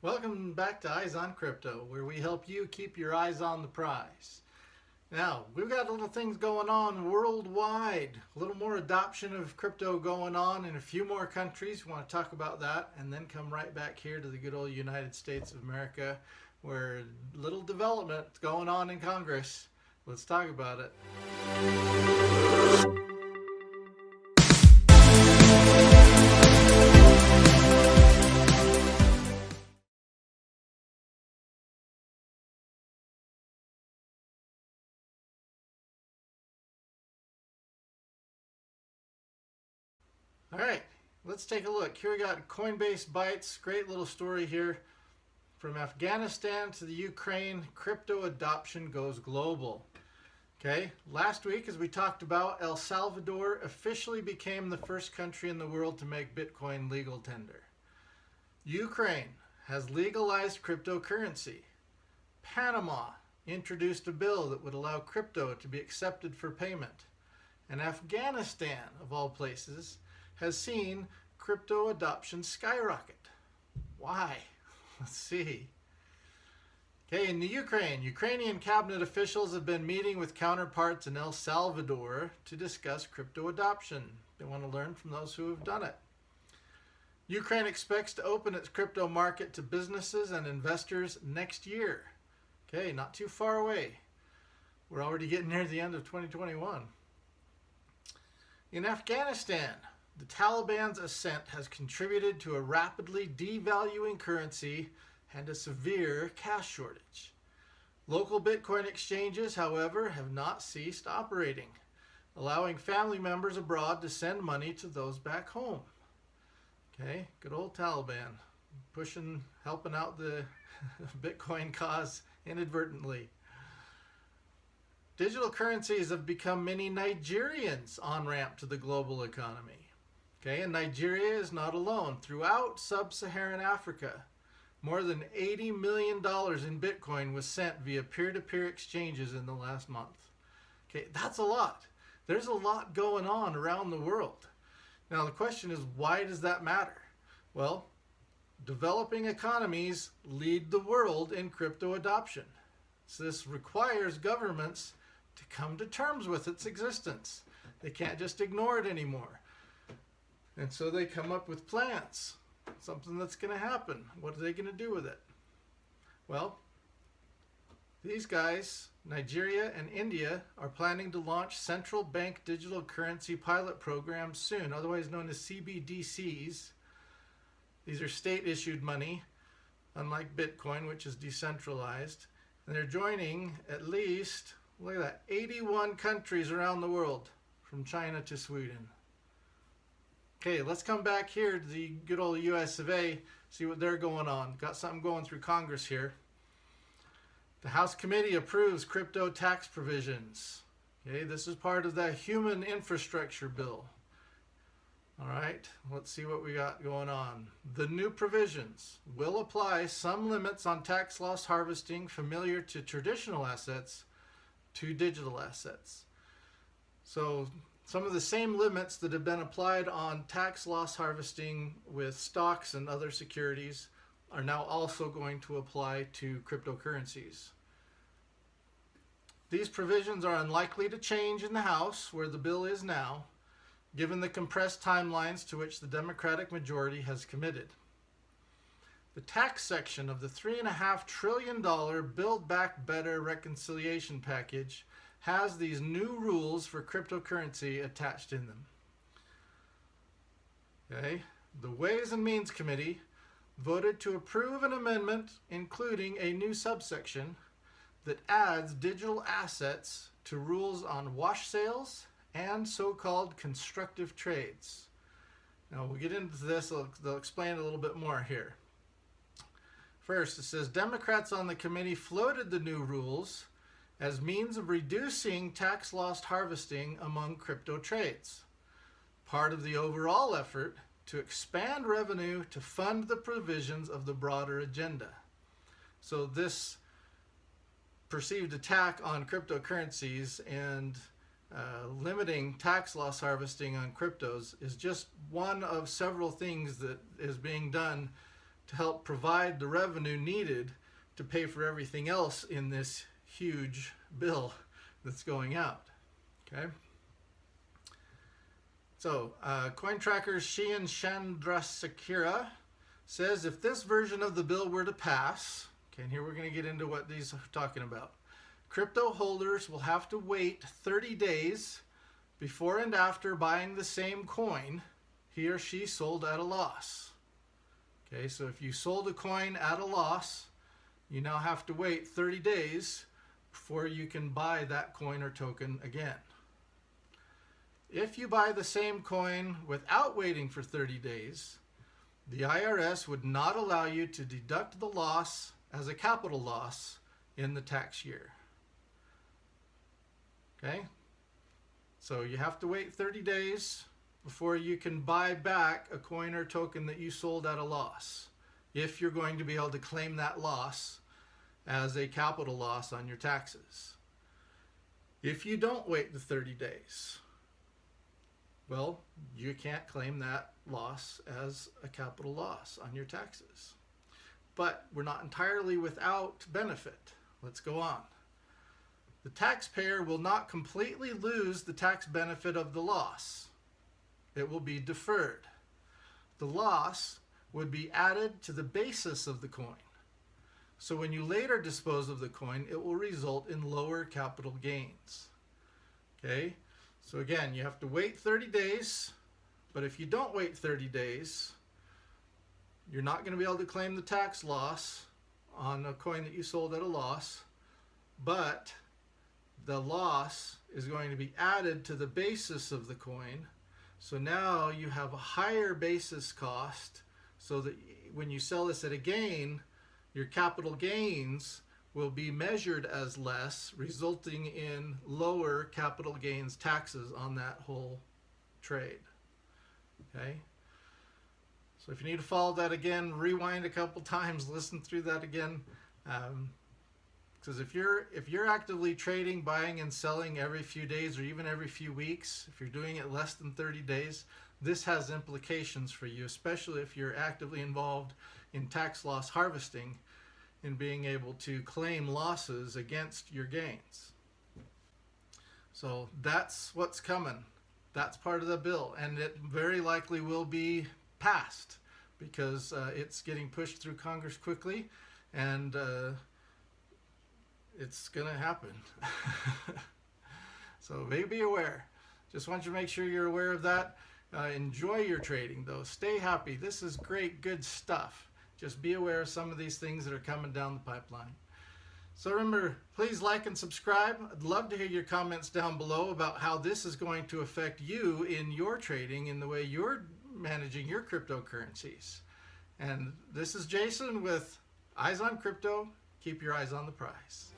Welcome back to Eyes on Crypto, where we help you keep your eyes on the prize. Now, we've got little things going on worldwide, a little more adoption of crypto going on in a few more countries. We want to talk about that and then come right back here to the good old United States of America, where little development is going on in Congress. Let's talk about it. All right, let's take a look. Here we got Coinbase Bytes. Great little story here. From Afghanistan to the Ukraine, crypto adoption goes global. Okay, last week, as we talked about, El Salvador officially became the first country in the world to make Bitcoin legal tender. Ukraine has legalized cryptocurrency. Panama introduced a bill that would allow crypto to be accepted for payment. And Afghanistan, of all places, has seen crypto adoption skyrocket. Why? Let's see. Okay, in the Ukrainian cabinet officials have been meeting with counterparts in El Salvador to discuss crypto adoption. They want to learn from those who have done it. Ukraine expects to open its crypto market to businesses and investors next year. Okay, not too far away. We're already getting near the end of 2021. In Afghanistan, the Taliban's ascent has contributed to a rapidly devaluing currency and a severe cash shortage. Local Bitcoin exchanges, however, have not ceased operating, allowing family members abroad to send money to those back home. Okay, good old Taliban, helping out the Bitcoin cause inadvertently. Digital currencies have become many Nigerians' on-ramp to the global economy. Okay, and Nigeria is not alone. Throughout sub-Saharan Africa, more than $80 million in Bitcoin was sent via peer-to-peer exchanges in the last month. Okay, that's a lot. There's a lot going on around the world. Now the question is, why does that matter? Well, developing economies lead the world in crypto adoption. So this requires governments to come to terms with its existence. They can't just ignore it anymore. And so they come up with plans, something that's going to happen. What are they going to do with it? Well, these guys, Nigeria and India, are planning to launch central bank digital currency pilot programs soon, otherwise known as CBDCs. These are state-issued money, unlike Bitcoin, which is decentralized. And they're joining at least, look at that, 81 countries around the world, from China to Sweden. Okay, let's come back here to the good old US of A, see what they're going on. Got something going through Congress here. The House Committee approves crypto tax provisions. Okay, this is part of the Human Infrastructure Bill. All right, let's see what we got going on. The new provisions will apply some limits on tax loss harvesting familiar to traditional assets to digital assets. So some of the same limits that have been applied on tax loss harvesting with stocks and other securities are now also going to apply to cryptocurrencies. These provisions are unlikely to change in the House, where the bill is now, given the compressed timelines to which the Democratic majority has committed. The tax section of the $3.5 trillion Build Back Better reconciliation package has these new rules for cryptocurrency attached in them. Okay. The Ways and Means Committee voted to approve an amendment including a new subsection that adds digital assets to rules on wash sales and so-called constructive trades. Now we'll get into this, they'll explain a little bit more here. First, it says Democrats on the committee floated the new rules as means of reducing tax loss harvesting among crypto trades, part of the overall effort to expand revenue to fund the provisions of the broader agenda. So this perceived attack on cryptocurrencies and limiting tax loss harvesting on cryptos is just one of several things that is being done to help provide the revenue needed to pay for everything else in this huge bill that's going out. Okay. So, CoinTracker's Shian Chandrasekera says if this version of the bill were to pass, okay, and here we're going to get into what these are talking about. Crypto holders will have to wait 30 days before and after buying the same coin he or she sold at a loss. Okay, so if you sold a coin at a loss, you now have to wait 30 days before you can buy that coin or token again. If you buy the same coin without waiting for 30 days, the IRS would not allow you to deduct the loss as a capital loss in the tax year. Okay? So you have to wait 30 days before you can buy back a coin or token that you sold at a loss, if you're going to be able to claim that loss as a capital loss on your taxes. If you don't wait the 30 days, well, you can't claim that loss as a capital loss on your taxes. But we're not entirely without benefit. Let's go on. The taxpayer will not completely lose the tax benefit of the loss. It will be deferred. The loss would be added to the basis of the coin. So when you later dispose of the coin, it will result in lower capital gains. Okay? So again, you have to wait 30 days, but if you don't wait 30 days, you're not going to be able to claim the tax loss on a coin that you sold at a loss, but the loss is going to be added to the basis of the coin. So now you have a higher basis cost, so that when you sell this at a gain, your capital gains will be measured as less, resulting in lower capital gains taxes on that whole trade. Okay? So if you need to follow that again, rewind a couple times, listen through that again. Because if you're actively trading, buying and selling every few days or even every few weeks, if you're doing it less than 30 days, this has implications for you, especially if you're actively involved in tax loss harvesting, in being able to claim losses against your gains. So that's what's coming. That's part of the bill, and it very likely will be passed because it's getting pushed through Congress quickly, and it's going to happen. So be aware. Just want you to make sure you're aware of that. Enjoy your trading, though. Stay happy. This is great, good stuff. Just be aware of some of these things that are coming down the pipeline. So remember, please like and subscribe. I'd love to hear your comments down below about how this is going to affect you in your trading, in the way you're managing your cryptocurrencies. And this is Jason with Eyes on Crypto. Keep your eyes on the prize.